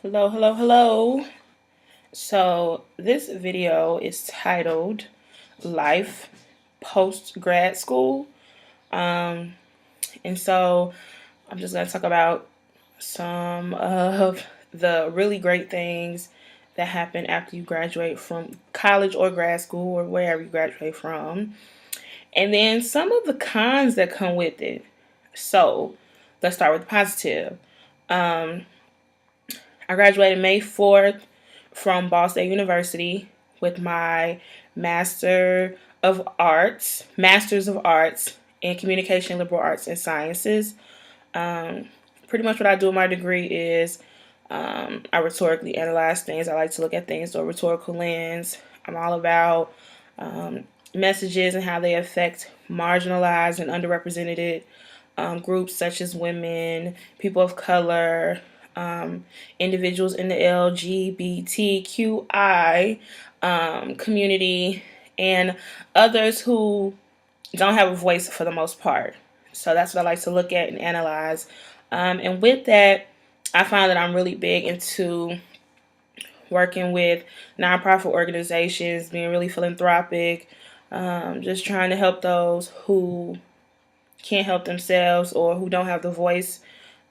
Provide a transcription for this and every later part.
Hello, hello, hello. So, this video is titled Life Post Grad School. Um, and so, I'm just going to talk about some of the really great things that happen after you graduate from college or grad school or wherever you graduate from. And then some of the cons that come with it. So, let's start with the positive. Um, I graduated May 4th from Ball State University with my Masters of Arts in Communication, Liberal Arts, and Sciences. Um, Pretty much what I do with my degree is I rhetorically analyze things. I like to look at things through a rhetorical lens. I'm all about messages and how they affect marginalized and underrepresented groups such as women, people of color, individuals in the LGBTQI community, and others who don't have a voice for the most part. So that's what I like to look at and analyze. And with that, I find that I'm really big into working with nonprofit organizations, being really philanthropic, just trying to help those who can't help themselves or who don't have the voice.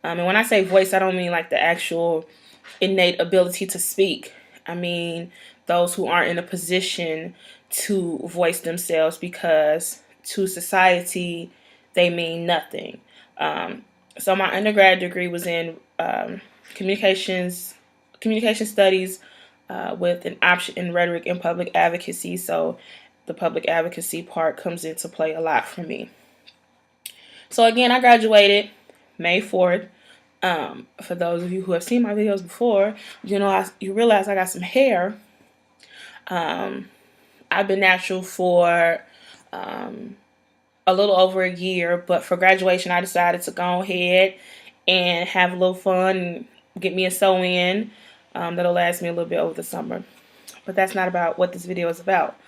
And when I say voice, I don't mean like the actual innate ability to speak. I mean those who aren't in a position to voice themselves because to society they mean nothing. So my undergrad degree was in communication studies with an option in rhetoric and public advocacy. So the public advocacy part comes into play a lot for me. So again, I graduated May 4th. For those of you who have seen my videos before, you realize I got some hair. I've been natural for a little over a year, but for graduation, I decided to go ahead and have a little fun and get me a sew-in that'll last me a little bit over the summer. But that's not about what this video is about.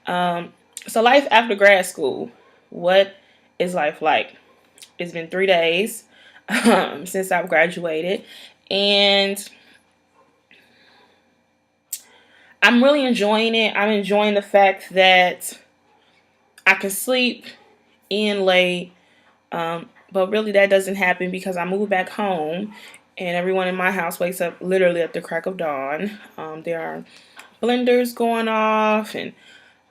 So life after grad school. What is life like? It's been 3 days since I've graduated, and I'm really enjoying it. I'm enjoying the fact that I can sleep in late, but really that doesn't happen because I moved back home, and everyone in my house wakes up literally at the crack of dawn. There are blenders going off, and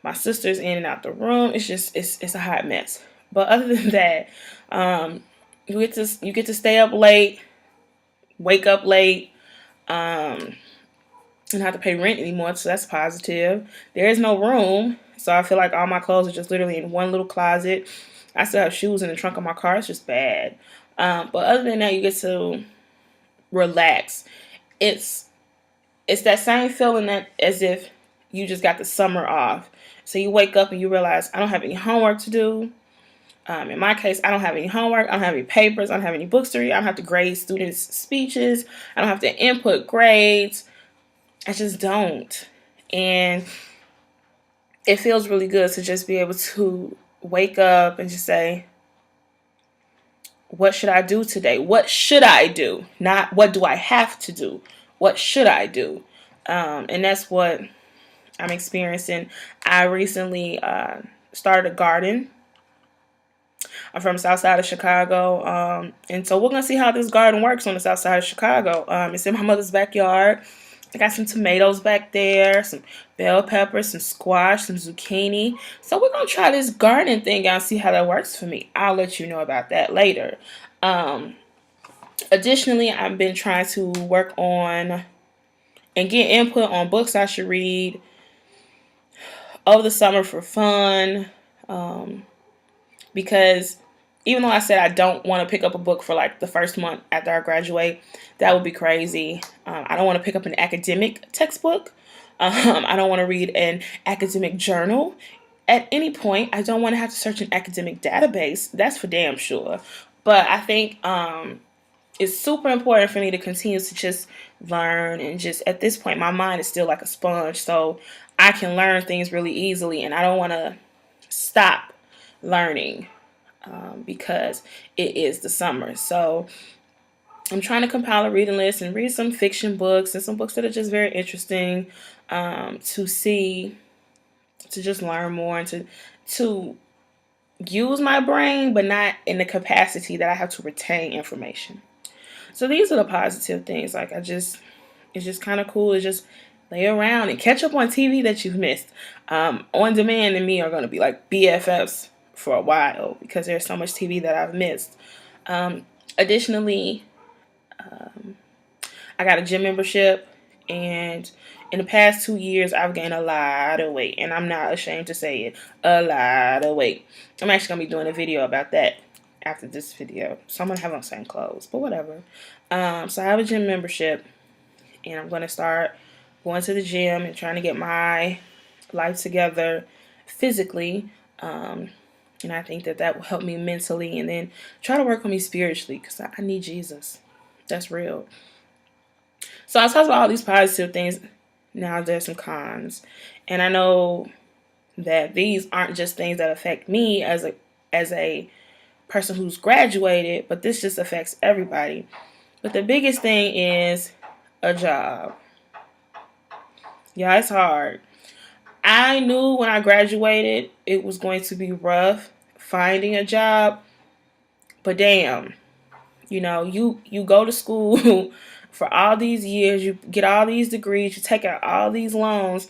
my sister's in and out the room. It's a hot mess. But other than that, you get to stay up late, wake up late, and not have to pay rent anymore, so that's positive. There is no room, so I feel like all my clothes are just literally in one little closet. I still have shoes in the trunk of my car. It's just bad. But other than that, you get to relax. It's that same feeling that as if you just got the summer off. So you wake up and you realize I don't have any homework to do. In my case, I don't have any homework. I don't have any papers. I don't have any books to read. I don't have to grade students' speeches. I don't have to input grades. I just don't. And it feels really good to just be able to wake up and just say, what should I do today? What should I do? Not what do I have to do? What should I do? And that's what I'm experiencing. I recently started a garden. I'm from the south side of Chicago. And so we're going to see how this garden works on the south side of Chicago. It's in my mother's backyard. I got some tomatoes back there, some bell peppers, some squash, some zucchini. So we're going to try this gardening thing out and see how that works for me. I'll let you know about that later. Additionally, I've been trying to work on and get input on books I should read over the summer for fun. Because even though I said I don't want to pick up a book for like the first month after I graduate, that would be crazy. I don't want to pick up an academic textbook. I don't want to read an academic journal. At any point, I don't want to have to search an academic database. That's for damn sure. But I think it's super important for me to continue to just learn and just at this point, my mind is still like a sponge. So I can learn things really easily, and I don't want to stop learning because it is the summer. So I'm trying to compile a reading list and read some fiction books and some books that are just very interesting, to see, to just learn more and to use my brain, but not in the capacity that I have to retain information. So these are the positive things. Like it's just kind of cool to just lay around and catch up on TV that you've missed. On Demand and me are going to be like BFFs for a while because there's so much TV that I've missed. Additionally, I got a gym membership, and in the past 2 years, I've gained a lot of weight, and I'm not ashamed to say it, a lot of weight. I'm actually gonna be doing a video about that after this video, so I'm gonna have on the same clothes, but whatever. So I have a gym membership, and I'm gonna start going to the gym and trying to get my life together physically. And I think that will help me mentally, and then try to work on me spiritually because I need Jesus. That's real. So I talked about all these positive things. Now there's some cons. And I know that these aren't just things that affect me as a person who's graduated, but this just affects everybody. But the biggest thing is a job. Yeah, it's hard. I knew when I graduated it was going to be rough finding a job, but damn, you go to school for all these years, you get all these degrees, you take out all these loans,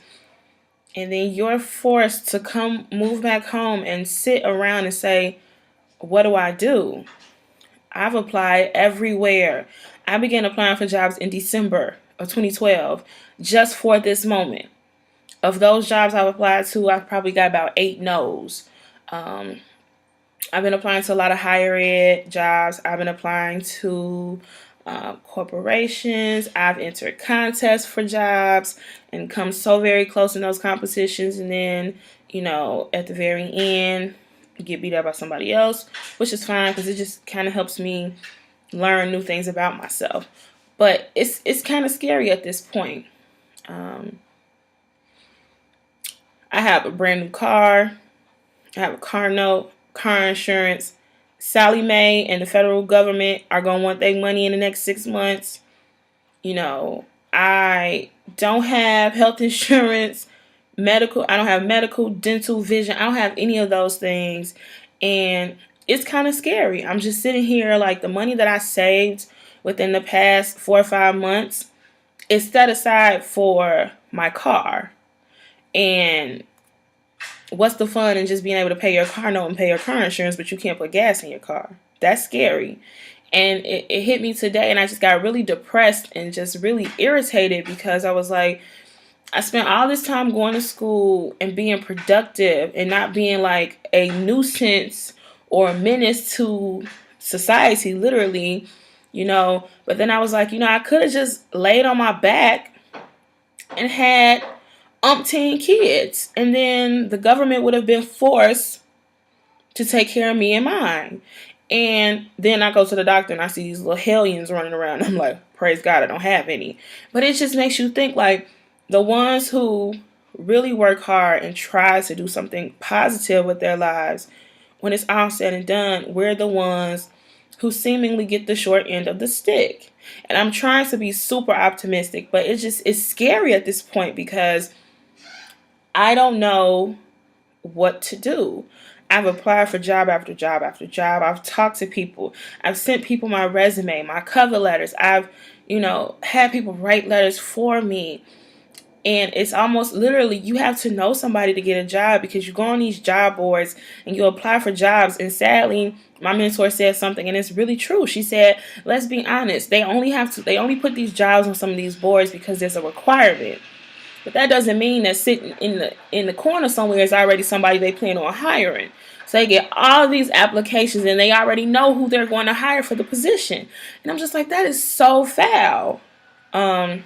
and then you're forced to move back home and sit around and say, what do I do? I've applied everywhere. I began applying for jobs in December of 2012 just for this moment. Of those jobs I've applied to, I've probably got about 8 no's. I've been applying to a lot of higher ed jobs. I've been applying to corporations. I've entered contests for jobs and come so very close in those competitions. And then, at the very end, get beat up by somebody else, which is fine because it just kind of helps me learn new things about myself. But it's kind of scary at this point. I have a brand new car. I have a car note, car insurance. Sally Mae and the federal government are going to want their money in the next 6 months. I don't have health insurance, I don't have medical, dental, vision. I don't have any of those things. And it's kind of scary. I'm just sitting here like the money that I saved within the past 4 or 5 months is set aside for my car. And what's the fun in just being able to pay your car note and pay your car insurance, but you can't put gas in your car? That's scary. And it hit me today, and I just got really depressed and just really irritated because I was like, I spent all this time going to school and being productive and not being like a nuisance or a menace to society, literally, But then I was like, I could have just laid on my back and had umpteen kids, and then the government would have been forced to take care of me and mine. And then I go to the doctor and I see these little hellions running around. I'm like, praise God, I don't have any. But it just makes you think like the ones who really work hard and try to do something positive with their lives, when it's all said and done, we're the ones who seemingly get the short end of the stick. And I'm trying to be super optimistic, but it's scary at this point because I don't know what to do. I've applied for job after job after job. I've talked to people. I've sent people my resume, my cover letters. I've, had people write letters for me. And it's almost literally you have to know somebody to get a job because you go on these job boards and you apply for jobs. And sadly, my mentor said something, and it's really true. She said, let's be honest. They only put these jobs on some of these boards because there's a requirement. But that doesn't mean that sitting in the corner somewhere is already somebody they plan on hiring. So they get all these applications and they already know who they're going to hire for the position. And I'm just like, that is so foul. And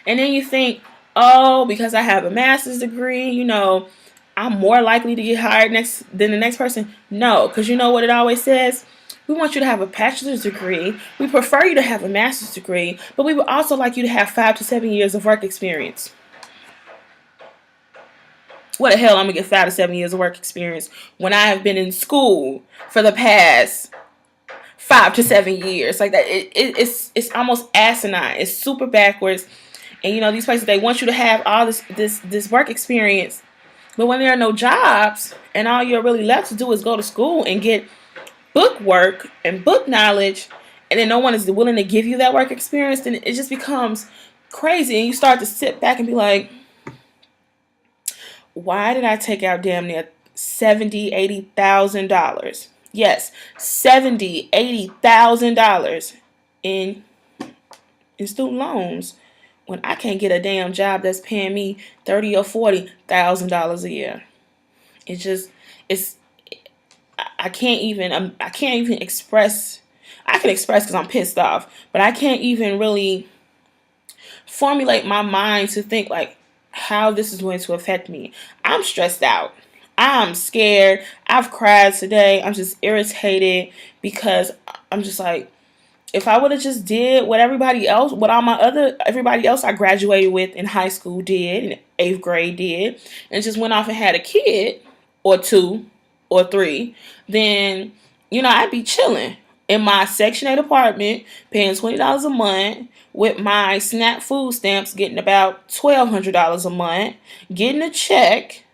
then you think, oh, because I have a master's degree, I'm more likely to get hired than the next person. No, because you know what it always says? We want you to have a bachelor's degree. We prefer you to have a master's degree, but we would also like you to have 5 to 7 years of work experience. What the hell, I'm going to get 5 to 7 years of work experience when I have been in school for the past 5 to 7 years. Like that, it's almost asinine. It's super backwards. And these places, they want you to have all this work experience, but when there are no jobs and all you're really left to do is go to school and get book work and book knowledge, and then no one is willing to give you that work experience, then it just becomes crazy. And you start to sit back and be like, why did I take out damn near $70,000, $80,000? Yes, $70,000, $80,000 in student loans when I can't get a damn job that's paying me $30,000 or $40,000 a year. It's I can't even express. I can express because I'm pissed off, but I can't even really formulate my mind to think like how this is going to affect me. I'm stressed out. I'm scared. I've cried today. I'm just irritated because I'm just like, if I would have just did what everybody else I graduated with in high school did, in 8th grade did, and just went off and had a kid or two or three, then I'd be chilling in my Section 8 apartment, paying $20 a month, with my SNAP food stamps, getting about $1,200 a month, getting a check,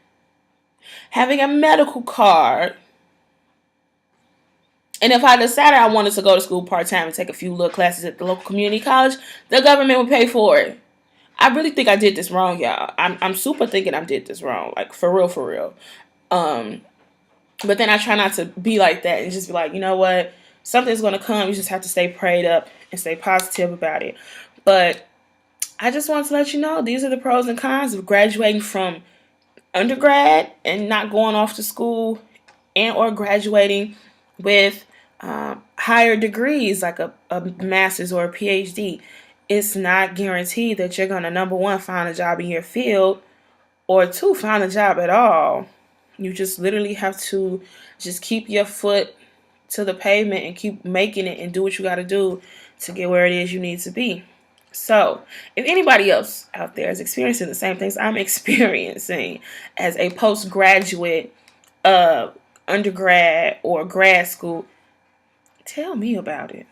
having a medical card. And if I decided I wanted to go to school part-time and take a few little classes at the local community college, the government would pay for it. I really think I did this wrong, y'all. I'm super thinking I did this wrong. Like, for real, for real. But then I try not to be like that and just be like, you know what? Something's going to come. You just have to stay prayed up and stay positive about it. But I just want to let you know, these are the pros and cons of graduating from undergrad and not going off to school, and or graduating with higher degrees like a master's or a PhD. It's not guaranteed that you're going to, number one, find a job in your field, or two, find a job at all. You just literally have to just keep your foot to the pavement and keep making it and do what you got to do to get where it is you need to be. So, if anybody else out there is experiencing the same things I'm experiencing as a postgraduate, undergrad, or grad school, tell me about it.